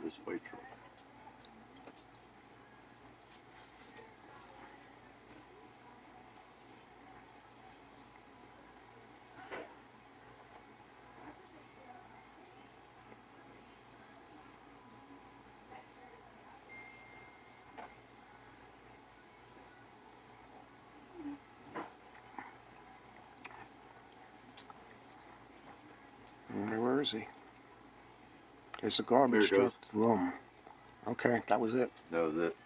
this white truck. Where is he? There's a garbage There it truck. goes. Room. Okay, that was it. That was it.